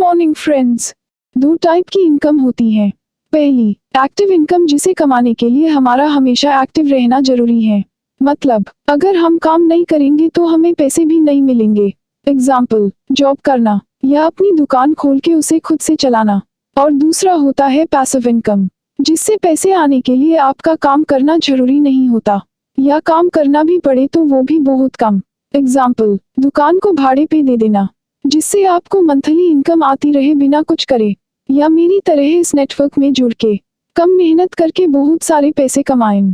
Morning friends. दो type की income होती है। पहली, एक्टिव इनकम, जिसे कमाने के लिए हमारा हमेशा एक्टिव रहना जरूरी है। मतलब अगर हम काम नहीं करेंगे तो हमें पैसे भी नहीं मिलेंगे। एग्जाम्पल, जॉब करना या अपनी दुकान खोल के उसे खुद से चलाना। और दूसरा होता है पैसिव इनकम, जिससे पैसे आने के लिए आपका काम करना जरूरी नहीं होता, या काम करना भी पड़े तो वो भी बहुत कम। एग्जाम्पल, दुकान को भाड़े पे दे देना, जिससे आपको मंथली इनकम आती रहे बिना कुछ करे, या मेरी तरह इस नेटवर्क में जुड़ के कम मेहनत करके बहुत सारे पैसे कमाएं।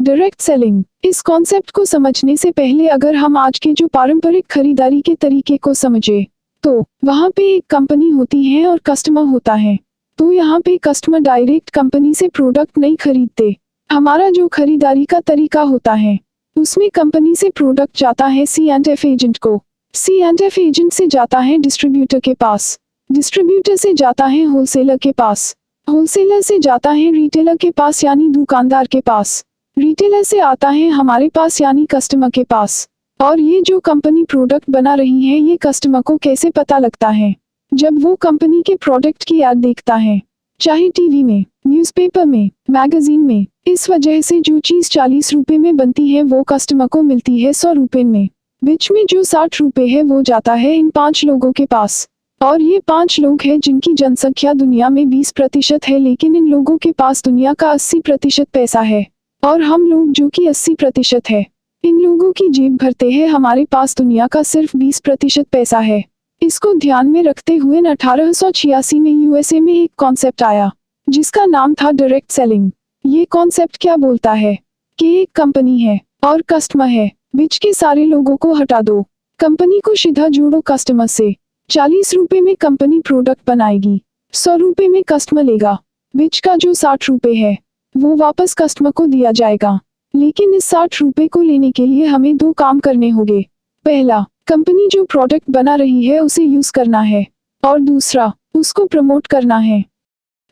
Direct selling. इस कॉन्सेप्ट को समझने से पहले अगर हम आज के जो पारंपरिक खरीदारी के तरीके को समझे, तो वहाँ पे एक कंपनी होती है और कस्टमर होता है। तो यहाँ पे कस्टमर डायरेक्ट कंपनी से प्रोडक्ट नहीं खरीदते। हमारा जो खरीदारी का तरीका होता है, उसमें कंपनी से प्रोडक्ट जाता है C&F एजेंट को, C&F एजेंट से जाता है डिस्ट्रीब्यूटर के पास, डिस्ट्रीब्यूटर से जाता है होलसेलर के पास, होलसेलर से जाता है रिटेलर के पास यानी दुकानदार के पास, रिटेलर से आता है हमारे पास यानी कस्टमर के पास। और ये जो कंपनी प्रोडक्ट बना रही है, ये कस्टमर को कैसे पता लगता है? जब वो कंपनी के प्रोडक्ट की ऐड देखता है, चाहे टीवी में, न्यूज़पेपर में, मैगजीन में। इस वजह से जो चीज 40 रुपए में बनती है वो कस्टमर को मिलती है 100 रुपए में। बीच में जो 60 रुपए है वो जाता है इन 5 लोगों के पास। और ये 5 लोग हैं जिनकी जनसंख्या दुनिया में 20% है, लेकिन इन लोगों के पास दुनिया का 80% पैसा है। और हम लोग जो कि 80% है, इन लोगों की जेब भरते हैं, हमारे पास दुनिया का सिर्फ 20% पैसा है। इसको ध्यान में रखते हुए 1886 में USA में एक कॉन्सेप्ट आया, जिसका नाम था डायरेक्ट सेलिंग। ये कॉन्सेप्ट क्या बोलता है कि एक कंपनी है और कस्टमर है, बीच के सारे लोगों को हटा दो, कंपनी को सीधा जोड़ो कस्टमर से। 40 रुपए में कंपनी प्रोडक्ट बनाएगी, 100 रुपए में कस्टमर लेगा, बीच का जो 60 रुपए है वो वापस कस्टमर को दिया जाएगा। लेकिन इस 60 रुपए को लेने के लिए हमें 2 काम करने होंगे। पहला, कंपनी जो प्रोडक्ट बना रही है उसे यूज करना है, और दूसरा, उसको प्रमोट करना है।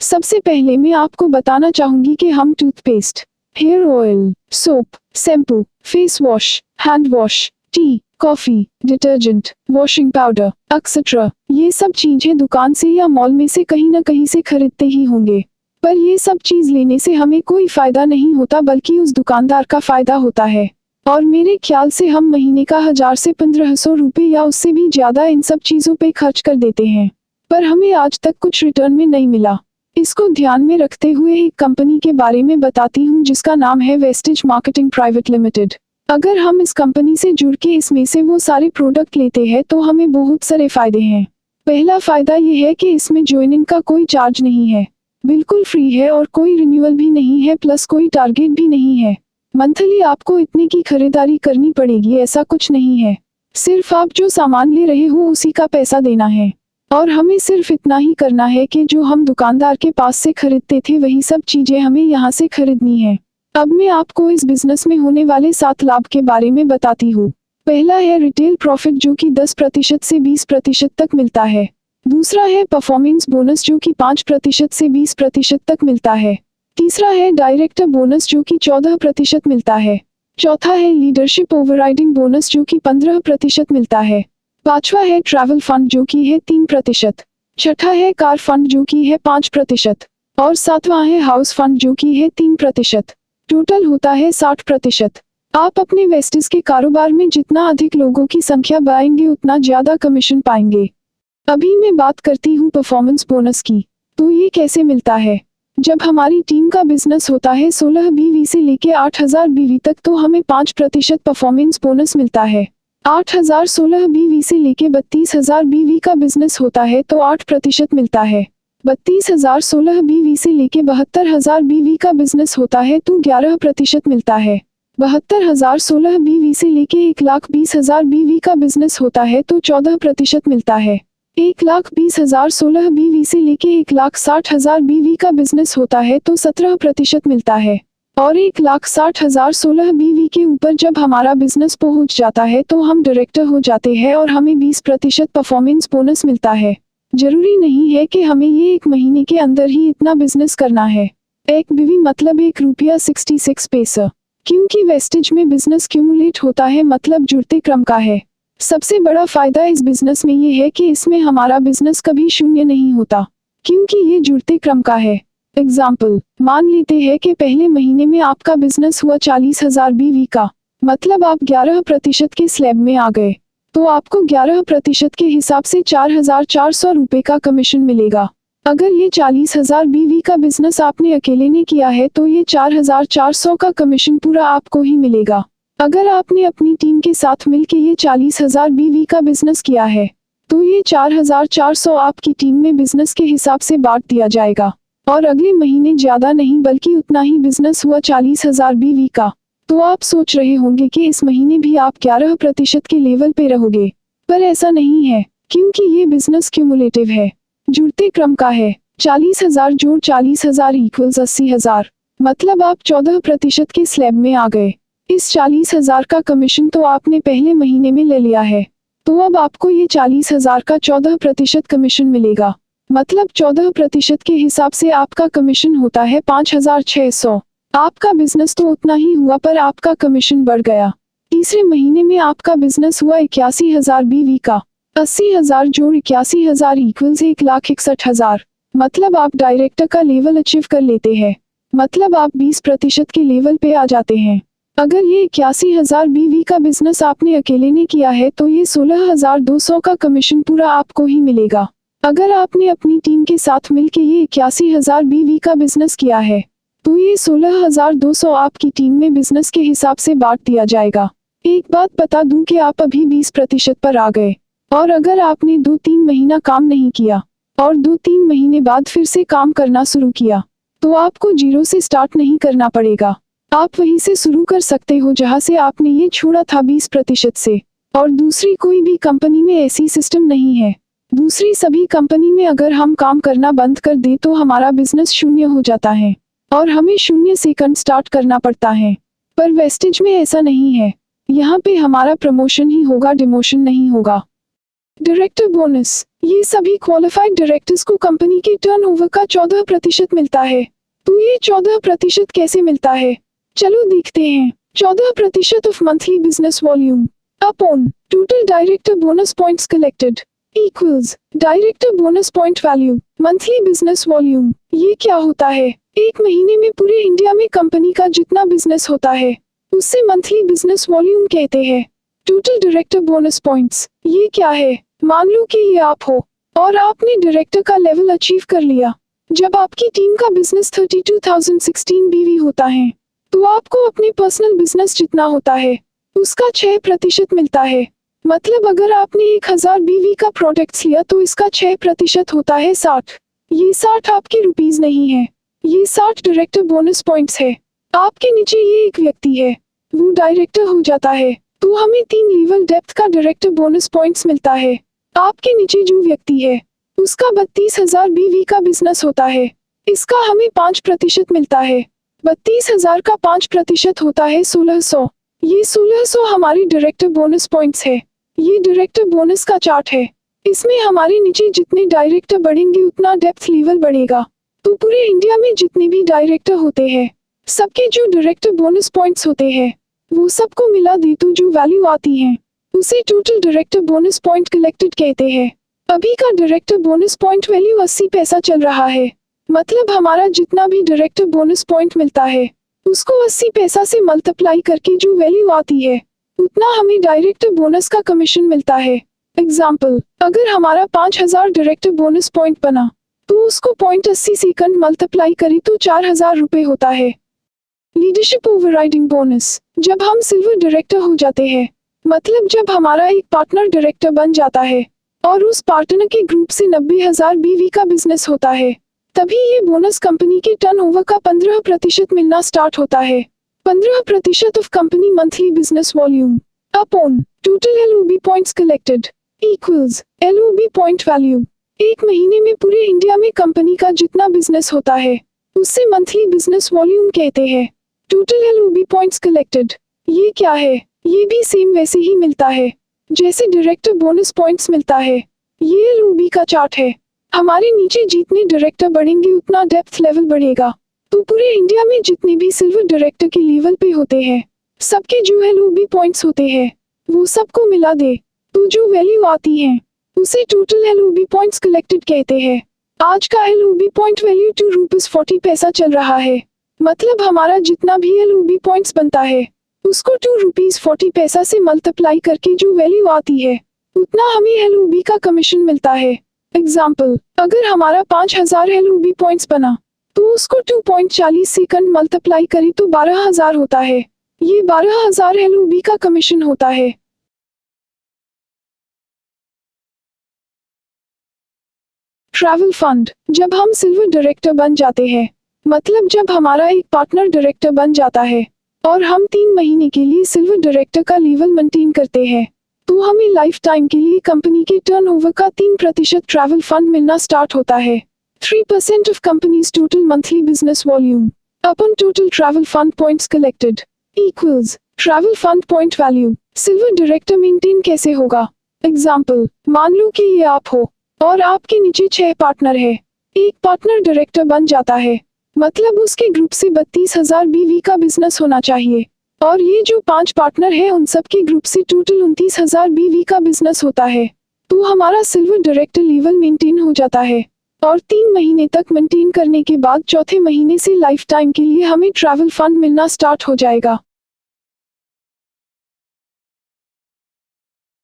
सबसे पहले मैं आपको बताना चाहूंगी कि हम toothpaste, hair oil, soap, shampoo, face wash, hand wash, tea, coffee, detergent, washing powder etcetera, ये सब चीजें दुकान से या मॉल में से कहीं न कहीं से खरीदते ही होंगे। पर ये सब चीज लेने से हमें कोई फायदा नहीं होता, बल्कि उस दुकानदार का फायदा होता है। और मेरे ख्याल से हम महीने का 1000 से 1500 रुपए या उससे भी ज्यादा इन सब चीजों पे खर्च कर देते हैं, पर हमें आज तक कुछ रिटर्न में नहीं मिला। इसको ध्यान में रखते हुए एक कंपनी के बारे में बताती हूँ, जिसका नाम है वेस्टेज मार्केटिंग प्राइवेट लिमिटेड। अगर हम इस कंपनी से जुड़ के इसमें से वो सारे प्रोडक्ट लेते हैं तो हमें बहुत सारे फायदे हैं। पहला फायदा ये है कि इसमें ज्वाइनिंग का कोई चार्ज नहीं है, बिल्कुल फ्री है, और कोई रिन्यूअल भी नहीं है, प्लस कोई टारगेट भी नहीं है। मंथली आपको इतने की खरीदारी करनी पड़ेगी ऐसा कुछ नहीं है, सिर्फ आप जो सामान ले रहे हो उसी का पैसा देना है। और हमें सिर्फ इतना ही करना है कि जो हम दुकानदार के पास से खरीदते थे वही सब चीजें हमें यहाँ से खरीदनी है। अब मैं आपको इस बिजनेस में होने वाले 7 लाभ के बारे में बताती हूँ। पहला है रिटेल प्रॉफिट, जो कि 10% से 20% तक मिलता है। दूसरा है परफॉर्मेंस बोनस, जो कि 5% से 20% तक मिलता है। तीसरा है डायरेक्टर बोनस, जो कि 14% मिलता है। चौथा है लीडरशिप ओवरराइडिंग बोनस, जो कि 15% मिलता है। पांचवा है ट्रैवल फंड, जो कि है 3%। छठा है कार फंड, जो कि है 5%। और सातवां है हाउस फंड, जो कि है 3%। टोटल होता है 60%। आप अपने वेस्टेज के कारोबार में जितना अधिक लोगों की संख्या बढ़ाएंगे उतना ज्यादा कमीशन पाएंगे। अभी मैं बात करती हूँ परफॉर्मेंस बोनस की। तो ये कैसे मिलता है? जब हमारी टीम का बिजनेस होता है 16 बीवी से लेके 8000 बीवी तक, तो हमें 5% परफॉर्मेंस बोनस मिलता है। 8000 16 बीवी से लेके 32000 बीवी का बिजनेस होता है तो 8% मिलता है। 32000 16 बीवी से लेके 72000 बीवी का बिजनेस होता है तो 11% मिलता है। 72000 16 बीवी से लेके 1,20,000 बीवी का बिजनेस होता है तो 14% मिलता है। 1,20,000 16 बीवी से लेके 1,60,000 बीवी का बिजनेस होता है तो 17% मिलता है। और 1,60,000 16 बीवी के ऊपर जब हमारा बिजनेस पहुंच जाता है तो हम डायरेक्टर हो जाते हैं और हमें 20% परफॉर्मेंस बोनस मिलता है। जरूरी नहीं है कि हमें ये 1 महीने के अंदर ही इतना बिजनेस करना है। 1 बीवी मतलब ₹1.66, क्योंकि वेस्टेज में बिजनेस क्यूमुलेट होता है, मतलब जुड़ते क्रम का है। सबसे बड़ा फायदा इस बिजनेस में ये है कि इसमें हमारा बिजनेस कभी शून्य नहीं होता, क्योंकि ये जुड़ते क्रम का है। एग्जाम्पल, मान लेते हैं कि पहले महीने में आपका बिजनेस हुआ 40,000 BV का, मतलब आप 11% के स्लैब में आ गए, तो आपको 11% के हिसाब से 4,400 रुपए का कमीशन मिलेगा। अगर ये 40,000 BV का बिजनेस आपने अकेले ने किया है तो ये 4,400 का कमीशन पूरा आपको ही मिलेगा। अगर आपने अपनी टीम के साथ मिलकर ये 40,000 BV का बिजनेस किया है तो ये 4,400 आपकी टीम में बिजनेस के हिसाब से बांट दिया जाएगा, और अगले महीने ज्यादा नहीं बल्कि उतना ही बिजनेस हुआ 40,000 BV का। तो आप सोच रहे होंगे कि इस महीने भी आप 11% के लेवल पे रहोगे, पर ऐसा नहीं है, क्योंकि ये बिजनेस क्यूमुलेटिव है, जुड़ते क्रम का है। 40,000 जोड़ 40,000 इक्वल्स 80,000, मतलब आप 14% के स्लैब में आ गए। इस 40,000 का कमीशन तो आपने पहले महीने में ले लिया है, तो अब आपको ये 40,000 का 14% कमीशन मिलेगा, मतलब 14% के हिसाब से आपका कमीशन होता है 5,600। आपका बिजनेस तो उतना ही हुआ पर आपका कमीशन बढ़ गया। तीसरे महीने में आपका बिजनेस हुआ 81,000 BV का, 80,000 जोड़ 81,000 इक्वल्स 1,61,000, मतलब आप डायरेक्टर का लेवल अचीव कर लेते हैं, मतलब आप 20% के लेवल पे आ जाते हैं। अगर ये 81,000 BV का बिजनेस आपने अकेले ने किया है तो ये 16,200 का कमीशन पूरा आपको ही मिलेगा। अगर आपने अपनी टीम के साथ मिलकर ये 81,000 BV का बिजनेस किया है तो ये 16,200 आपकी टीम में बिजनेस के हिसाब से बांट दिया जाएगा। एक बात बता दूं कि आप अभी 20% पर आ गए, और अगर आपने 2-3 महीना काम नहीं किया और 2-3 महीने बाद फिर से काम करना शुरू किया तो आपको जीरो से स्टार्ट नहीं करना पड़ेगा। आप वहीं से शुरू कर सकते हो जहां से आपने ये छोड़ा था 20% से। और दूसरी कोई भी कंपनी में ऐसी सिस्टम नहीं है। दूसरी सभी कंपनी में अगर हम काम करना बंद कर दे तो हमारा बिजनेस शून्य हो जाता है और हमें 0 स्टार्ट करना पड़ता है। पर वेस्टेज में ऐसा नहीं है, यहाँ पे हमारा प्रमोशन ही होगा, डिमोशन नहीं होगा। डायरेक्टर बोनस, ये सभी क्वालिफाइड डायरेक्टर्स को कंपनी के टर्नओवर का 14% मिलता है। तो ये 14% कैसे मिलता है, चलो देखते हैं। 14% of monthly business volume upon total director bonus points collected equals director bonus point value monthly business volume. ये क्या होता है, एक महीने में पूरे इंडिया में कंपनी का जितना बिजनेस होता है उससे मंथली बिजनेस वॉल्यूम कहते हैं। टोटल डायरेक्टर बोनस पॉइंट्स ये क्या है, मान लो कि ये आप हो और आपने डायरेक्टर का लेवल अचीव कर लिया। जब आपकी टीम का बिजनेस 32,016 BV होता है तो आपको अपने पर्सनल बिजनेस जितना होता है उसका 6% मिलता है। मतलब अगर आपने 1,000 BV का प्रोडक्ट्स लिया तो इसका 6% होता है 60। ये 60 आपके रुपीज नहीं है, ये 60 डायरेक्टर बोनस पॉइंट्स है। आपके नीचे ये एक व्यक्ति है, वो डायरेक्टर हो जाता है तो हमें 3 लेवल डेप्थ का डायरेक्टर बोनस पॉइंट्स मिलता है। आपके नीचे जो व्यक्ति है उसका 32,000 BV का बिजनेस होता है, इसका हमें 5% मिलता है। 32,000 का 5% होता है 1,600। ये 1,600 हमारी डायरेक्टर बोनस पॉइंट्स है। ये डायरेक्टर बोनस का चार्ट है, इसमें हमारे नीचे जितने डायरेक्टर बढ़ेंगे उतना डेप्थ लेवल बढ़ेगा। तो पूरे इंडिया में जितने भी डायरेक्टर होते हैं सबके जो डायरेक्टर बोनस पॉइंट्स होते हैं वो सबको मिला दे तो जो वैल्यू आती है उसे total director bonus point collected कहते हैं। अभी का डायरेक्टर बोनस पॉइंट वैल्यू 80 पैसा चल रहा है, मतलब हमारा जितना भी डायरेक्टर बोनस पॉइंट मिलता है उसको 80 पैसा से मल्टीप्लाई करके जो वैल्यू आती है उतना हमें डायरेक्टर बोनस का कमीशन मिलता है। एग्जाम्पल, अगर हमारा 5,000 डायरेक्टर बोनस पॉइंट बना तो उसको 0.80 सेकंड मल्टीप्लाई करें तो 4,000 रुपए होता है। लीडरशिप ओवरराइडिंग बोनस, जब हम सिल्वर डायरेक्टर हो जाते हैं, मतलब जब हमारा एक पार्टनर डायरेक्टर बन जाता है और उस पार्टनर के ग्रुप से 90,000 BV का बिजनेस होता है, तभी ये बोनस कंपनी के टर्नओवर का 15% मिलना स्टार्ट होता है। 15% of company monthly business volume upon total LOB points collected equals LOB point value. एक महीने में पूरे इंडिया में कंपनी का जितना बिजनेस होता है उससे मंथली बिजनेस वॉल्यूम कहते हैं। टोटल LOB पॉइंट्स कलेक्टेड ये क्या है, ये भी सेम वैसे ही मिलता है जैसे डायरेक्टर बोनस पॉइंट्स मिलता है। ये LOB का चार्ट है, हमारे नीचे जितने डायरेक्टर बढ़ेंगे उतना डेप्थ लेवल बढ़ेगा। तो पूरे इंडिया में जितने भी सिल्वर डायरेक्टर के लेवल पे होते हैं सबके जो LOB पॉइंट्स होते हैं वो सबको मिला दे तो जो वैल्यू आती है उसे टोटल एलओबी पॉइंट्स कलेक्टेड कहते हैं। आज का एलओबी पॉइंट वैल्यू ₹2.40 चल रहा है। मतलब हमारा जितना भी एलओबी पॉइंट्स बनता है उसको ₹2.40 से मल्टीप्लाई करके जो वैल्यू आती है उतना हमें एलओबी का कमीशन मिलता है। एग्जाम्पल, अगर हमारा 5000 एलओबी पॉइंट्स बना तो उसको 2.40 सेकंड मल्टीप्लाई करें तो 12000 होता है। ये 12000 एलओबी का कमीशन होता है। ट्रैवल फंड, जब हम सिल्वर डायरेक्टर बन जाते हैं, मतलब जब हमारा एक पार्टनर डायरेक्टर बन जाता है और हम 3 महीने के लिए सिल्वर डायरेक्टर का लेवल मेंटेन करते हैं, तो हमें लाइफ टाइम के लिए कंपनी के टर्नओवर का 3% ट्रैवल फंड मिलना स्टार्ट होता है। 3% of company's total monthly business volume upon total travel fund points collected equals travel fund point value। Silver director maintain कैसे होगा? एग्जाम्पल, मान लो कि ये आप हो और आपके नीचे 6 पार्टनर है। एक पार्टनर डायरेक्टर बन जाता है, मतलब उसके ग्रुप से 32,000 बीवी का बिजनेस होना चाहिए और ये जो 5 पार्टनर है उन सब के ग्रुप से टोटल 29,000 बीवी का बिजनेस होता है। तो हमारा सिल्वर डायरेक्टर लेवल मेंटेन हो जाता है और 3 महीने तक मेंटेन करने के बाद चौथे महीने से लाइफ टाइम के लिए हमें ट्रैवल फंड मिलना स्टार्ट हो जाएगा।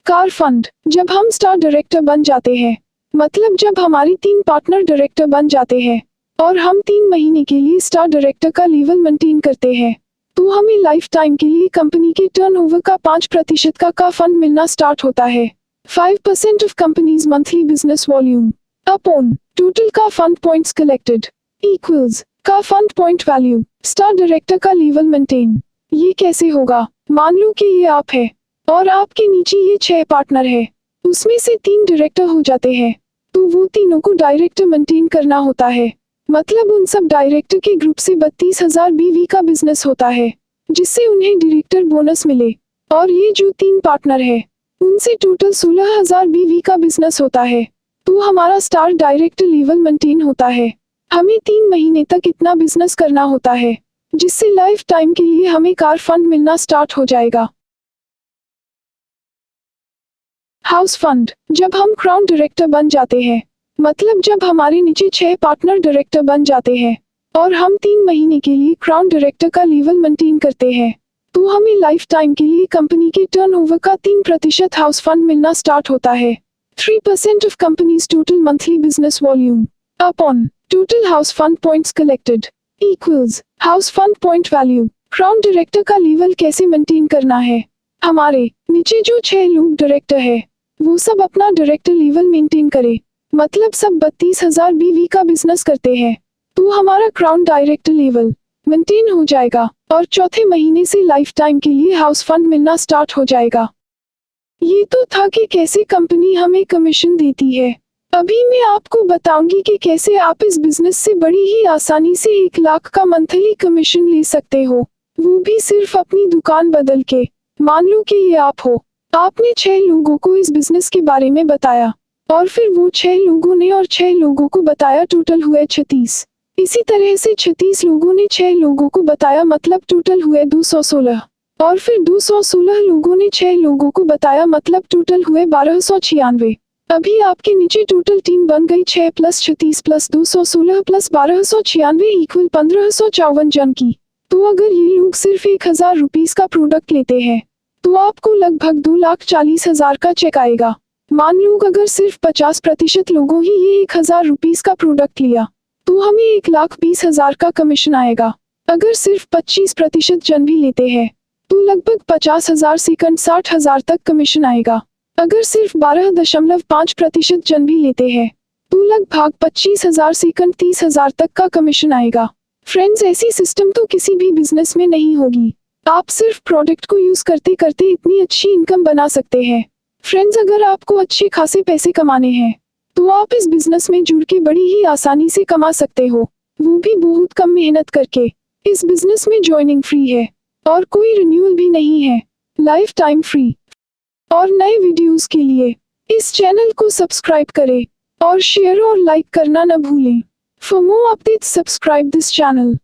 कार फंड, जब हम स्टार डायरेक्टर बन जाते हैं, मतलब जब हमारी 3 पार्टनर डायरेक्टर बन जाते हैं और हम 3 महीने के लिए स्टार डायरेक्टर का लेवल मेंटेन करते हैं, तो हमें लाइफ टाइम के लिए कंपनी के टर्नओवर का 5% का फंड मिलना स्टार्ट होता है। 5% of companies monthly business volume upon total का फंड पॉइंट्स कलेक्टेड इक्वल्स का fund point value star director का लेवल मेंटेन। ये कैसे होगा? मान लो कि ये आप है और आपके नीचे ये 6 पार्टनर है, उसमें से 3 डायरेक्टर हो जाते हैं, तो वो तीनों को डायरेक्टर मेंटेन करना होता है। मतलब उन सब डायरेक्टर के ग्रुप से 32,000 बीवी का बिजनेस होता है, जिससे उन्हें डायरेक्टर बोनस मिले। और ये जो 3 पार्टनर है उनसे टोटल 16,000 बीवी का बिजनेस होता है, तो हमारा स्टार डायरेक्टर लेवल मेंटेन होता है। हमें 3 महीने तक इतना बिजनेस करना होता है, जिससे लाइफ टाइम के लिए हमें कार फंड मिलना स्टार्ट हो जाएगा। हाउस फंड, जब हम क्राउन डायरेक्टर बन जाते हैं, मतलब जब हमारे नीचे 6 पार्टनर डायरेक्टर बन जाते हैं और हम 3 महीने के लिए क्राउन डायरेक्टर का लेवल मेंटेन करते हैं, तो हमें लाइफ टाइम के लिए कंपनी के टर्नओवर का 3% हाउस फंड मिलना स्टार्ट होता है। 3% of companies total monthly business volume upon total house fund points collected equals house fund point value. Crown director का लेवल कैसे मेंटेन करना है? हमारे नीचे जो 6 लोग डायरेक्टर है वो सब अपना डायरेक्टर लेवल मेंटेन करे, मतलब सब 32,000 बीवी का बिजनेस करते हैं, तो हमारा क्राउन डायरेक्टर लेवल मेंटेन हो जाएगा और चौथे महीने से लाइफ टाइम के लिए हाउस फंड मिलना स्टार्ट हो जाएगा। ये तो था कि कैसे कंपनी हमें कमीशन देती है। अभी मैं आपको बताऊंगी कि कैसे आप इस बिजनेस से बड़ी ही आसानी से 1 लाख का मंथली कमीशन ले सकते हो, वो भी सिर्फ अपनी दुकान बदल के। मान लो कि ये आप हो, आपने 6 लोगों को इस बिजनेस के बारे में बताया और फिर वो 6 लोगों ने और 6 लोगों को बताया, टोटल हुए 36। इसी तरह से 36 लोगों ने 6 लोगों को बताया, मतलब टोटल हुए 216 और फिर 216 लोगों ने 6 लोगों को बताया, मतलब टोटल हुए 1296। अभी आपके नीचे टोटल टीम बन गई 6 + 36 + 216 + 1296 इक्वल 1554 जन की। तो अगर ये लोग सिर्फ 1000 रुपीज का प्रोडक्ट लेते हैं तो आपको लगभग 2,40,000 का चेक आएगा। मान लो अगर सिर्फ 50% लोगों ही ये 1000 रुपीज का प्रोडक्ट लिया तो हमें 1,20,000 का कमीशन आएगा। अगर सिर्फ 25% जन भी लेते हैं तो लगभग 50,000 से 60,000 तक कमीशन आएगा। अगर सिर्फ 12.5% जन भी लेते हैं तो लगभग 25,000 से 30,000 तक का कमीशन आएगा। फ्रेंड्स, ऐसी सिस्टम तो किसी भी बिजनेस में नहीं होगी। आप सिर्फ प्रोडक्ट को यूज करते करते इतनी अच्छी इनकम बना सकते हैं। फ्रेंड्स, अगर आपको अच्छे खासे पैसे कमाने हैं तो आप इस बिजनेस में जुड़ के बड़ी ही आसानी से कमा सकते हो, वो भी बहुत कम मेहनत करके। इस बिजनेस में ज्वाइनिंग फ्री है और कोई रिन्यूअल भी नहीं है, लाइफ टाइम फ्री। और नए वीडियोस के लिए इस चैनल को सब्सक्राइब करें और शेयर और लाइक करना न भूलें। For more updates subscribe this channel.